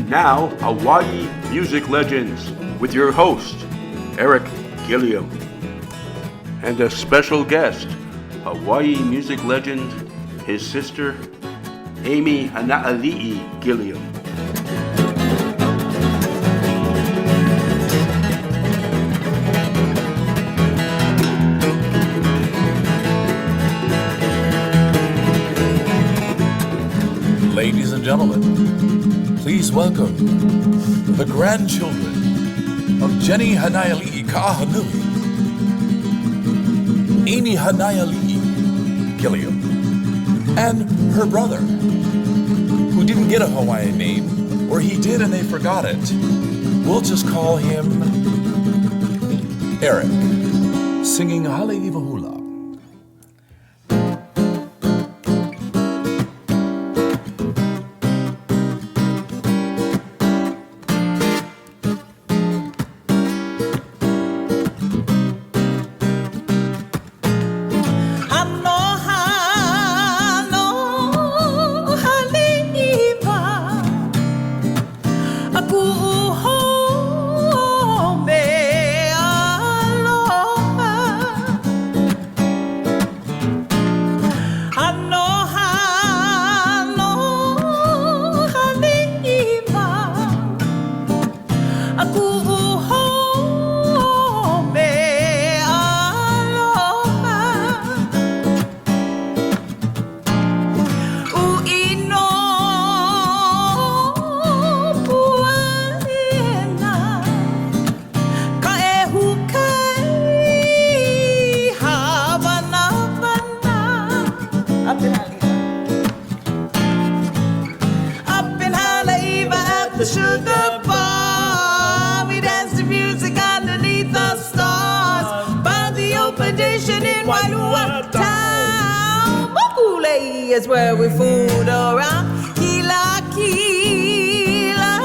And now, Hawaii Music Legends with your host, Eric Gilliam. And a special guest, Hawaii music legend, his sister, Amy Hanaialiʻi Gilliam. Ladies and gentlemen, please welcome the grandchildren of Jenny Hanaialiʻi Ka'ahanui, Amy Hanaialiʻi Gilliam, and her brother, who didn't get a Hawaiian name, or he did and they forgot it. We'll just call him Eric, singing Haleiwa Hula. Is where we fooled around. Kila, kila,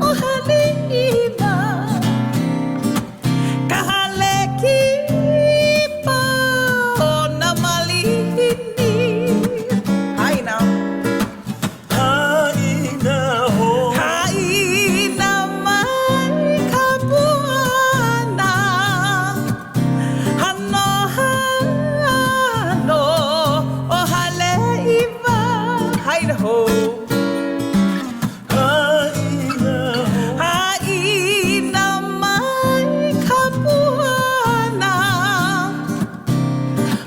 oh halima, kahale kipa, oh namalini. Hi now. Haina ho. Haina mai kapuana. Hano hano. Idaho. Haina mai kapuana.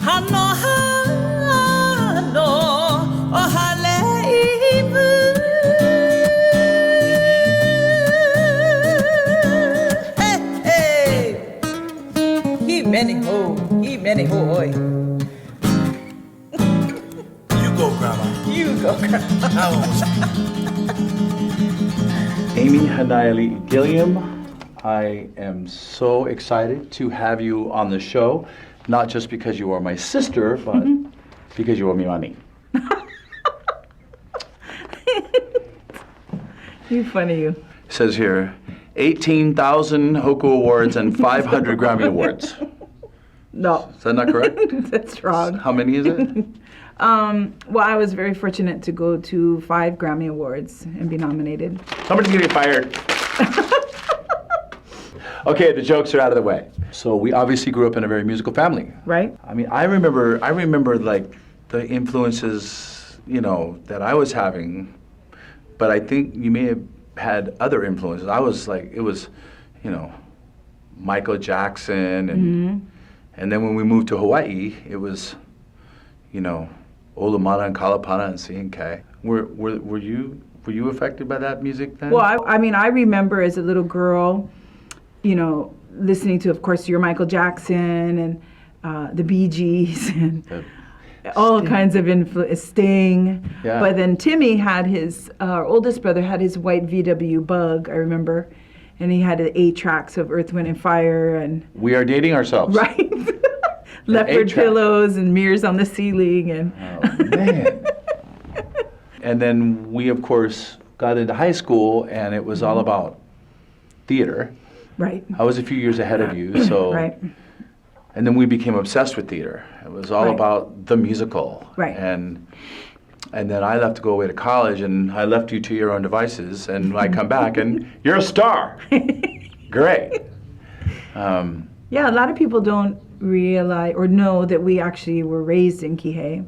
Hano hano o haleiwa. Hey, hey. He many ho, oi. Go, Grandma. You go, Grandma. Amy Hanaialiʻi Gilliam, I am so excited to have you on the show, not just because you are my sister, but because you are Miwani. You funny, you. It says here, 18,000 Hoku Awards and 500 Grammy Awards. No. Is that not correct? That's wrong. How many is it? Well, I was very fortunate to go to 5 Grammy Awards and be nominated. Somebody's gonna get fired. Okay, the jokes are out of the way. So we obviously grew up in a very musical family. Right. I mean, I remember like the influences, you know, that I was having, but I think you may have had other influences. I was like, it was, you know, Michael Jackson and then when we moved to Hawaii, it was, you know, Olamana and Kalapana and C&K. Were you affected by that music then? Well, I mean, I remember as a little girl, you know, listening to, of course, your Michael Jackson and the Bee Gees and all kinds of Sting. Yeah. But then Timmy had our oldest brother had his white VW Bug, I remember, and he had 8 tracks of Earth, Wind, and Fire. And we are dating ourselves. Right. Leopard pillows and mirrors on the ceiling. And oh, man. And then we, of course, got into high school, and it was all about theater. Right. I was a few years ahead of you, so. Right. And then we became obsessed with theater. It was all about the musical. Right. And And then I left to go away to college, and I left you to your own devices, and I come back, and you're a star. Great. Yeah, a lot of people don't realize or know that we actually were raised in Keawe,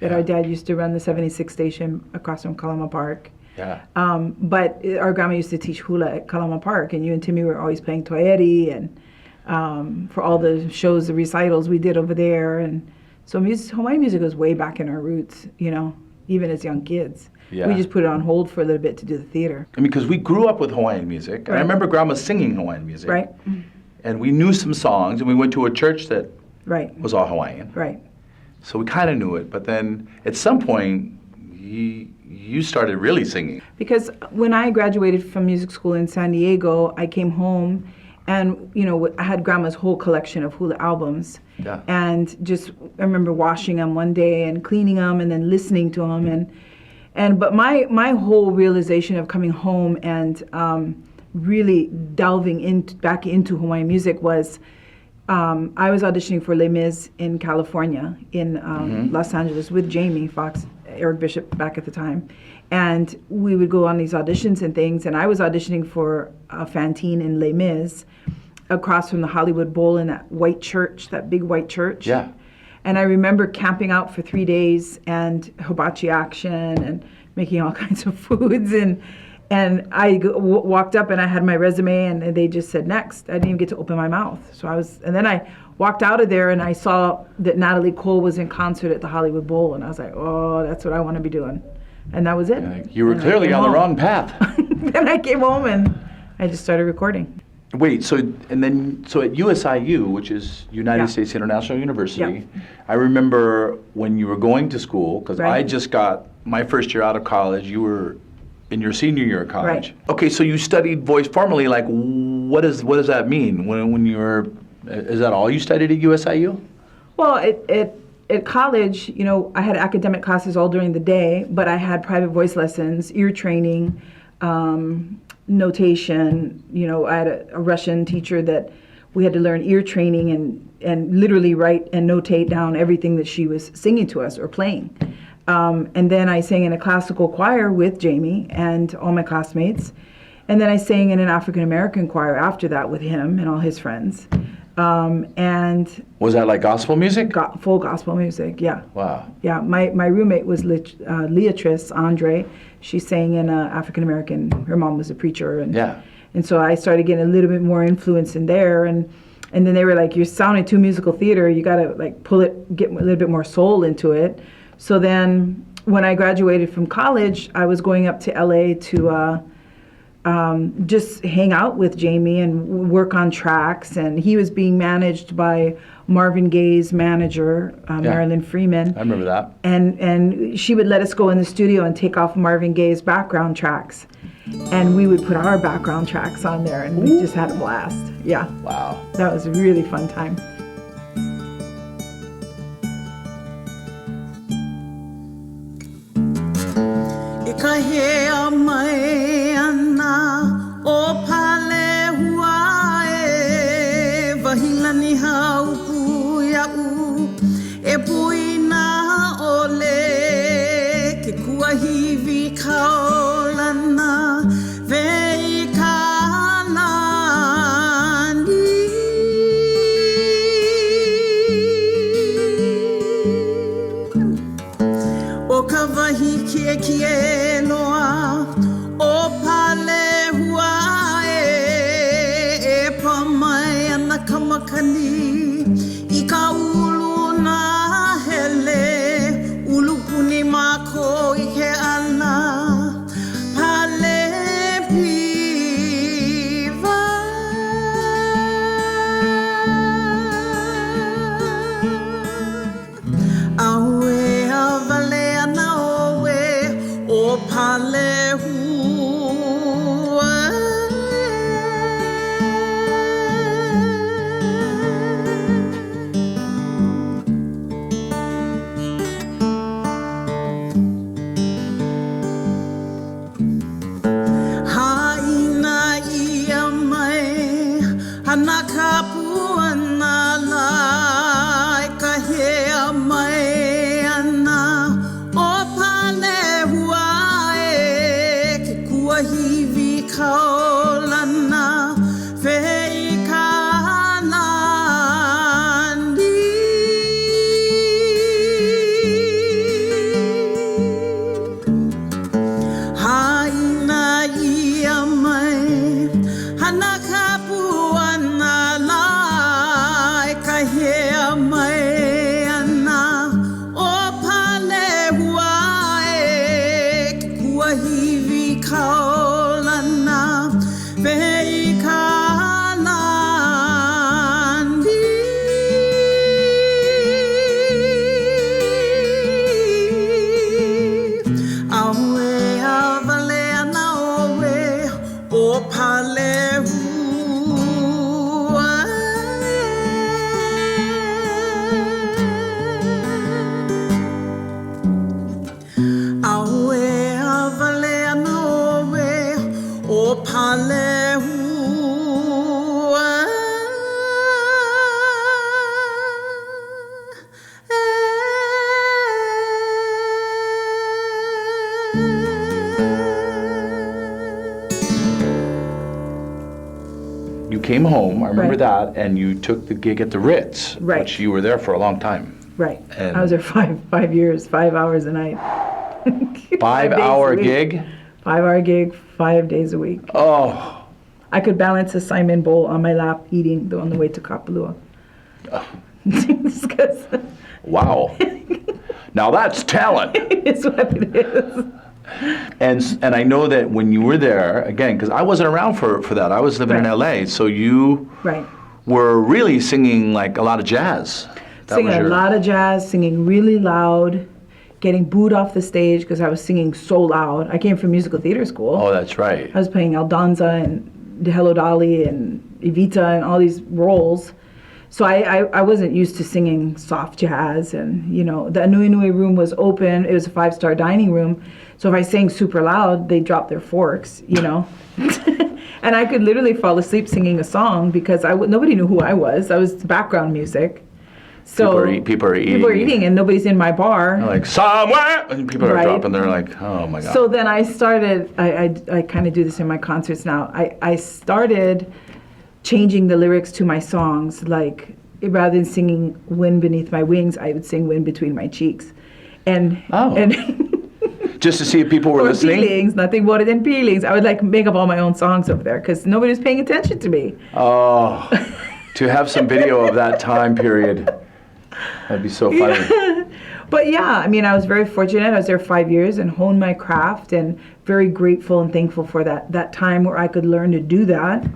that our dad used to run the 76 station across from Kalama Park. Yeah. But our grandma used to teach hula at Kalama Park, and you and Timmy were always playing toeri, and for all the shows, the recitals we did over there. And so Hawaiian music goes way back in our roots, you know, even as young kids. Yeah. We just put it on hold for a little bit to do the theater. I mean, because we grew up with Hawaiian music, and I remember Grandma singing Hawaiian music. Right. And we knew some songs, and we went to a church that Right. was all Hawaiian. Right. So we kind of knew it, but then at some point, you started really singing. Because when I graduated from music school in San Diego, I came home and, you know, I had grandma's whole collection of hula albums. Yeah. And just, I remember washing them one day and cleaning them and then listening to them. But my whole realization of coming home and really delving back into Hawaiian music was I was auditioning for Les Mis in California, in Los Angeles, with Jamie Foxx, Eric Bishop back at the time. And we would go on these auditions and things, and I was auditioning for a Fantine in Les Mis across from the Hollywood Bowl in that white church, that big white church. Yeah. And I remember camping out for 3 days and hibachi action and making all kinds of foods. And I walked up and I had my resume and they just said next. I didn't even get to open my mouth. And then I walked out of there and I saw that Natalie Cole was in concert at the Hollywood Bowl, and I was like, oh, that's what I want to be doing. And that was it. You were clearly on the wrong path. Then I came home and I just started recording. Wait, so at USIU, which is United States International University, I remember when you were going to school, because I just got my first year out of college, you were in your senior year of college. Right. Okay, so you studied voice formally. Like, what does that mean? When you were, is that all you studied at USIU? Well, at college, you know, I had academic classes all during the day, but I had private voice lessons, ear training, notation. You know, I had a Russian teacher that we had to learn ear training and literally write and notate down everything that she was singing to us or playing. And then I sang in a classical choir with Jamie and all my classmates. And then I sang in an African American choir after that with him and all his friends. And was that like gospel music? Full gospel music, yeah. Wow. Yeah, my roommate was Leatrice Andre. She sang in African American. Her mom was a preacher, and so I started getting a little bit more influence in there. And then they were like, "You're sounding too musical theater. You got to like pull it, get a little bit more soul into it." So then, when I graduated from college, I was going up to LA to just hang out with Jamie and work on tracks. And he was being managed by Marvin Gaye's manager, Marilyn Freeman. I remember that. And she would let us go in the studio and take off Marvin Gaye's background tracks. And we would put our background tracks on there, and we just had a blast. Yeah. Wow. That was a really fun time. Ikahea mai ana o pale hua e vahilani haupu ia'u e puina ole ke kuahiwi kaolana vei kalani o ka wahi kie noa o pale hua e pamai ana kamakani I ka ulu na hele ulu puni mako I ke ana pale piva aue avale ana oe o pale hua hivi kaolana Vei kalandi Haina ia mai Hana kapuana lai Kahea mai ana O pale huae Kua hivi kaolana Vei kalandi Aue avale ana oe O pale Aue avale ana oe O pale You came home, I remember Right. that, and you took the gig at the Ritz, Right. which you were there for a long time. Right. And- I was there 5 years, 5 hours a night. 5 days a 5-hour week. gig? 5-hour gig, 5 days a week. Oh, I could balance a Simon bowl on my lap eating on the way to Kapalua. It's 'cause wow. Now that's talent. it's what it is. And I know that when you were there, again, because I wasn't around for that. I was living in Right. LA, so you Right. were really singing like a lot of jazz. That Singing was a your- lot of jazz, singing really loud, getting booed off the stage because I was singing so loud. I came from musical theater school. Oh, that's right. I was playing Aldonza and Hello Dolly and Evita and all these roles. So I wasn't used to singing soft jazz, and the Nui Nui room was open. It was a 5-star dining room. So if I sang super loud, they dropped their forks, And I could literally fall asleep singing a song because nobody knew who I was. I was background music. So People are eating. People are eating and nobody's in my bar. They're like, somewhere! And people are Right. dropping, they're like, oh my God. So then I started, I kind of do this in my concerts now. I started changing the lyrics to my songs. Like, rather than singing Wind Beneath My Wings, I would sing Wind Between My Cheeks. And, Oh. and Just to see if people were or listening? feelings, nothing more than feelings. I would like make up all my own songs over there because nobody was paying attention to me. Oh, to have some video of that time period. That'd be so funny. But yeah, I mean, I was very fortunate. I was there 5 years and honed my craft, and very grateful and thankful for that time where I could learn to do that.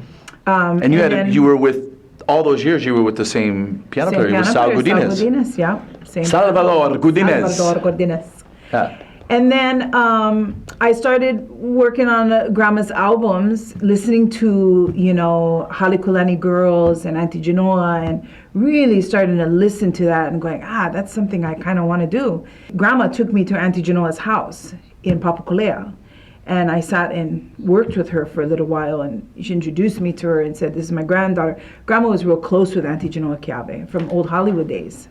And you were with, all those years, you were with the same piano player, you were Sal Godinez. Sal Godinez, yeah. Same Salvador Godinez. Salvador Godinez. Yeah. And then I started working on Grandma's albums, listening to, Halekulani Girls and Auntie Genoa, and really starting to listen to that and going, that's something I kind of want to do. Grandma took me to Auntie Genoa's house in Papakolea, and I sat and worked with her for a little while, and she introduced me to her and said, this is my granddaughter. Grandma was real close with Auntie Genoa Keawe from old Hollywood days.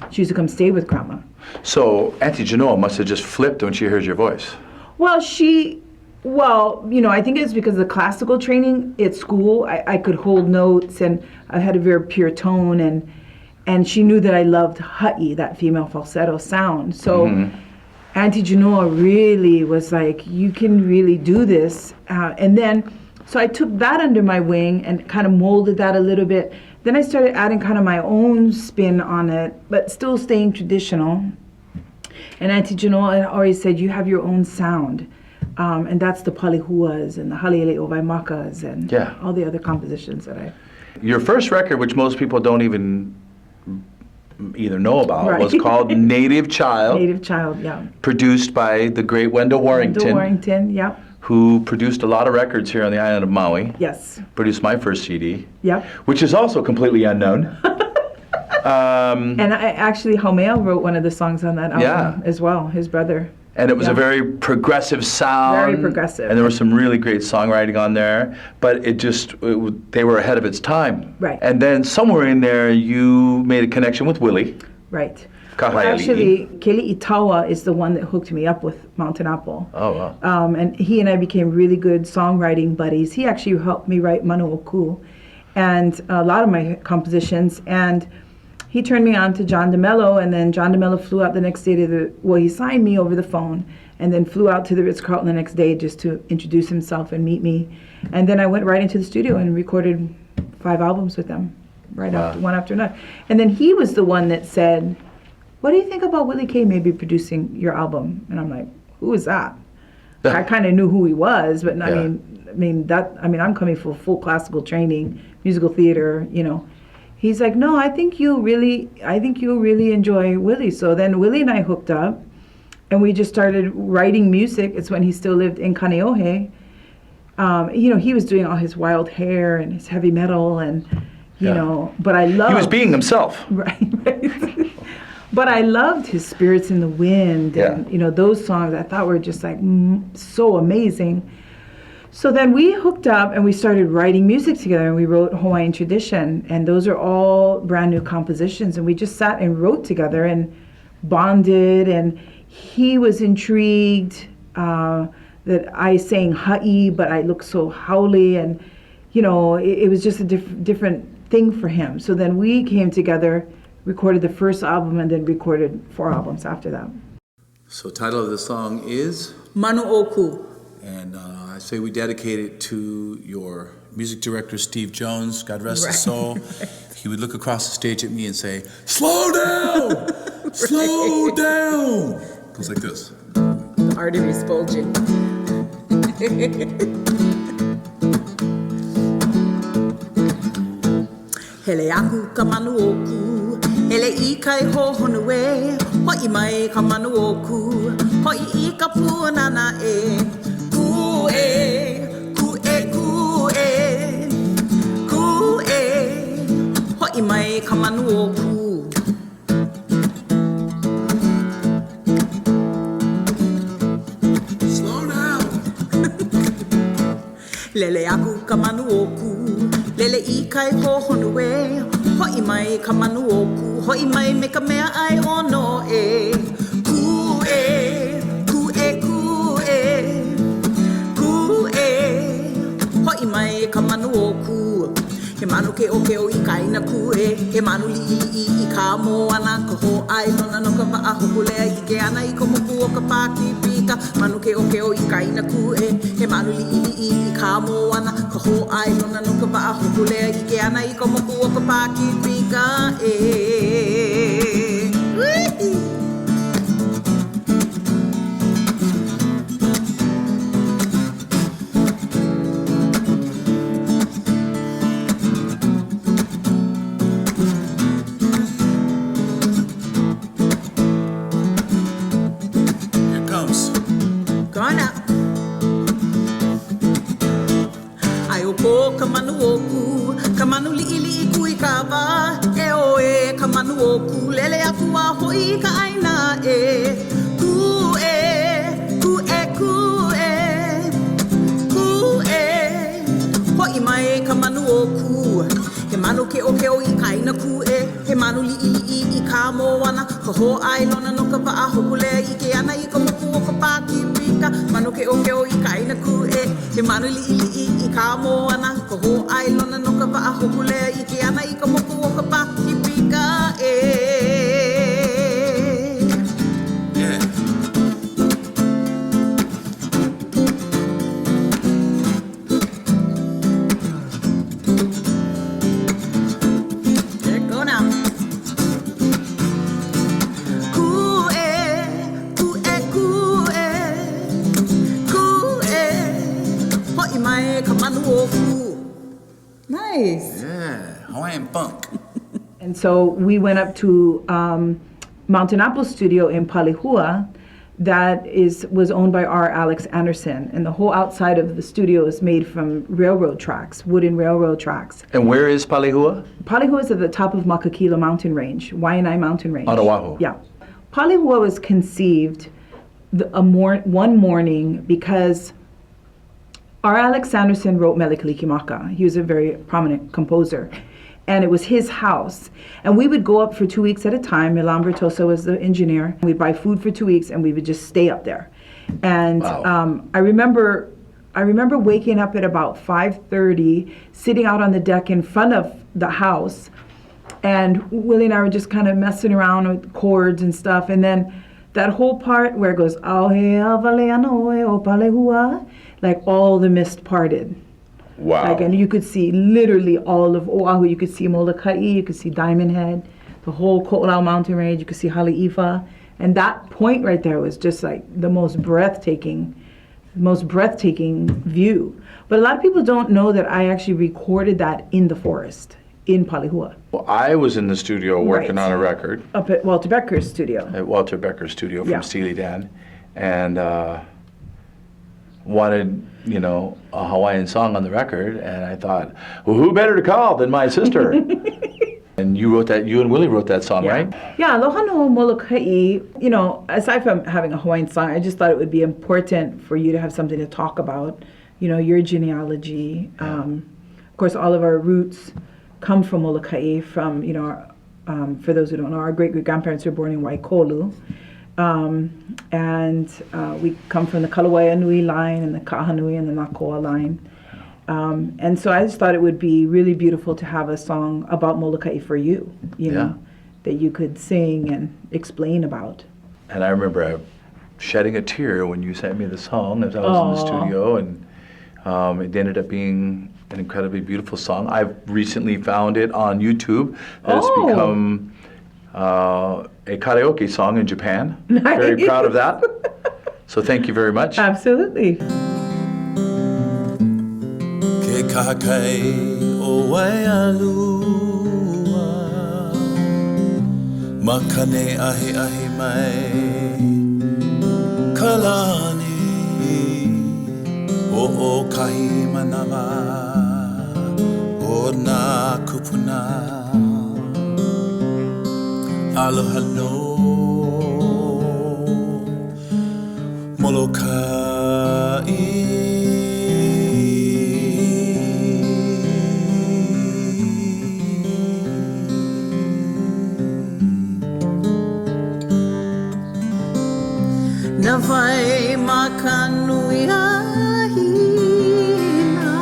She used to come stay with Grandma. So Auntie Genoa must have just flipped when she heard your voice. Well, I think it's because of the classical training at school. I could hold notes, and I had a very pure tone, and she knew that I loved ha'i, that female falsetto sound. So Auntie Genoa really was like, you can really do this. So I took that under my wing and kind of molded that a little bit. Then I started adding kind of my own spin on it, but still staying traditional. And Auntie Genoa had always said, you have your own sound. And that's the palihuas and the haliele ovaimakas and all the other compositions that I... Your first record, which most people don't even either know about, Right. was called Native Child. Native Child, yeah. Produced by the great Wendell Warrington. Wendell Warrington, yeah. Who produced a lot of records here on the island of Maui. Yes. Produced my first CD. Yep. Which is also completely unknown. And Haumea wrote one of the songs on that album as well, his brother. And it was a very progressive sound. Very progressive. And there was some really great songwriting on there. But they were ahead of its time. Right. And then somewhere in there, you made a connection with Willie. Right. Hanaialiʻi. Actually, Keawe is the one that hooked me up with Mountain Apple. Oh, wow. And he and I became really good songwriting buddies. He actually helped me write Manu ʻŌʻō and a lot of my compositions. And he turned me on to John DeMello, and then John DeMello flew out the next day he signed me over the phone, and then flew out to the Ritz-Carlton the next day just to introduce himself and meet me. And then I went right into the studio and recorded 5 albums with them, after one after another. And then he was the one that said, "What do you think about Willie K maybe producing your album?" And I'm like, "Who is that?" I kind of knew who he was, but I mean, I'm coming from full classical training, musical theater, you know. He's like, "No, I think you'll really enjoy Willie." So then Willie and I hooked up, and we just started writing music. It's when he still lived in Kaneohe. You know, he was doing all his wild hair and his heavy metal, and you know. But I loved. He was being himself. Right. But I loved his Spirits in the Wind, and you know, those songs I thought were just like so amazing. So then we hooked up and we started writing music together, and we wrote Hawaiian Tradition, and those are all brand new compositions, and we just sat and wrote together and bonded, and he was intrigued that I sang ha'i, but I looked so haole, and you know, it was just a different thing for him. So then we came together, recorded the first album, and then recorded 4 albums after that. So title of the song is? Manu ʻŌʻō. And I say we dedicate it to your music director, Steve Jones, God rest his soul. He would look across the stage at me and say, "Slow down! Slow down!" It goes like this. The art of expulsion. Hele aku ka manu ʻōku, hele I kai hohonu e, hoi mai ka manu ʻōku, hoi I ka puanana e. Ku e, hoi mai ka manu ʻōku. Slow down! Lele aku ka manu ʻōku, lele I kai hohonu e, hoi mai ka manu ʻōku, hoi mai me ka mea ai ono e. Ku e, ku e, ku e, ku e, hoi mai ka manu ʻōku. He manu ke o I kaina ku e, he manu li'i I ka moana, ka ho ai lona no ka wa'a hokulea I ke ana I ka moku o ka pāki pika. Manu ke o I kaina ku e, he manu li'i I ka moana, ka ho ai lona no ka wa'a hokulea I ke ana I ka moku o ka pāki pika e. Ka manu ʻōku, ka manu liʻiliʻi kui ka wā, e o e ka manu ʻōku, lele aku a hoi ka aina e. Ku e, ku e, ku e, ku e, hoi mai ka manu ʻōku. He manu ke o I kaina ku e, he manu liʻiliʻi I ka moana, ka ho ai lona no ka wa'a hokulea I ke ana I ka moku o ka pāki pika. Manu ke o I kaina ku e, he manu liʻiliʻi I ka moana, ka ho ai lona no ka wa'a hokulea I ke ana I ka moku o ka pāki pika e. Nice. Yeah, Hawaiian funk. And so we went up to Mountain Apple Studio in Palihua that was owned by R. Alex Anderson. And the whole outside of the studio is made from railroad tracks, wooden railroad tracks. And where is Palihua? Palihua is at the top of Makakila Mountain Range, Waianae Mountain Range. On Oahu. Yeah. Palihua was conceived one morning because R. Alex Sanderson wrote Mele Kalikimaka. He was a very prominent composer. and it was his house. And we would go up for 2 weeks at a time. Milan Bertosa was the engineer. We'd buy food for 2 weeks, and we would just stay up there. And Wow. I remember waking up at about 5:30, sitting out on the deck in front of the house, and Willie and I were just kind of messing around with chords and stuff. And then that whole part where it goes, like all the mist parted. Wow. Like, and you could see literally all of Oahu. You could see Molokaʻi, you could see Diamond Head, the whole Ko'olau mountain range. You could see Haleiʻiwa. And that point right there was just like the most breathtaking view. But a lot of people don't know that I actually recorded that in the forest in Palihua. Well, I was in the studio working Right. on a record Up at Walter Becker's studio. at Walter Becker's studio from Yeah. Steely Dan, and wanted, a Hawaiian song on the record, and I thought, well, who better to call than my sister? And you and Willie wrote that song, right? Yeah, Aloha no Molokaʻi, aside from having a Hawaiian song, I just thought it would be important for you to have something to talk about, your genealogy. Of course, all of our roots come from Molokaʻi, from, for those who don't know, our great-great-grandparents were born in Waikolu. And we come from the Kalawea Nui line and the Kahanui and the Nakoa line. And so I just thought it would be really beautiful to have a song about Molokaʻi for you, that you could sing and explain about. And I remember shedding a tear when you sent me the song as I was in the studio, and it ended up being an incredibly beautiful song. I've recently found it on YouTube. It's become a karaoke song in Japan. Nice. Very proud of that. So thank you very much. Absolutely. Ke kakai o waialua Makane ahi ahi mai Kalani o kahi manawa O nā kupuna Aloha no Molokaʻi Na vai makanui ahina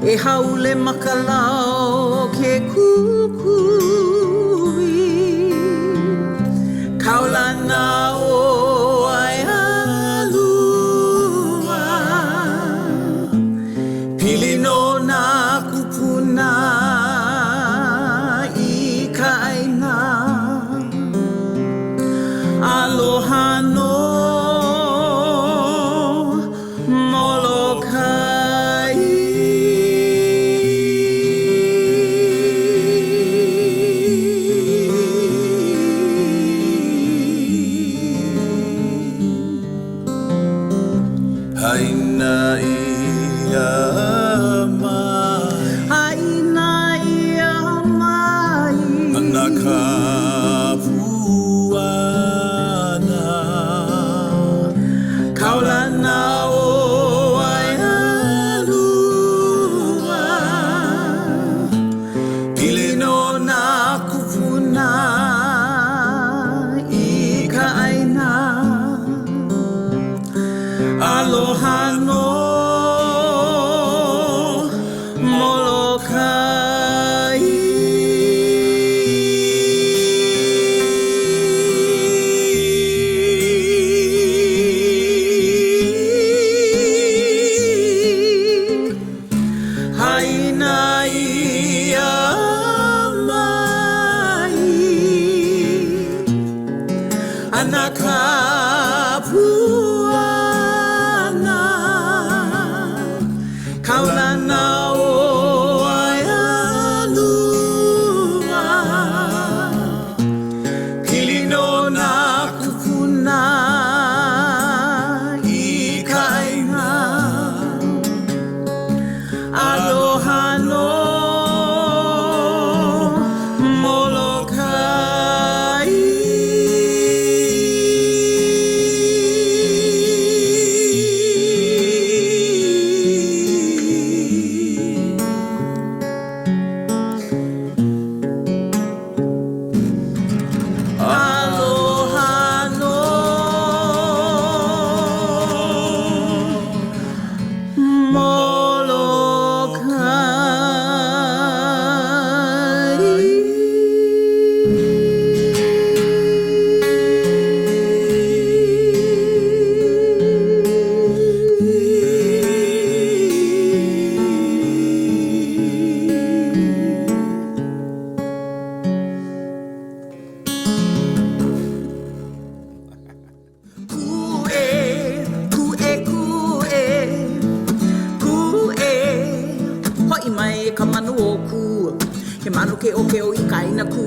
E haule makalau ke kukui Kaulana o aialua Pili no na kupuna I ka aina Aloha no Molokaʻi Haina ia mai Haina ia mai Ana ka puana Kaulana o aialua Pili no nā kupuna I ka aina Aloha no ke o i ka ina ku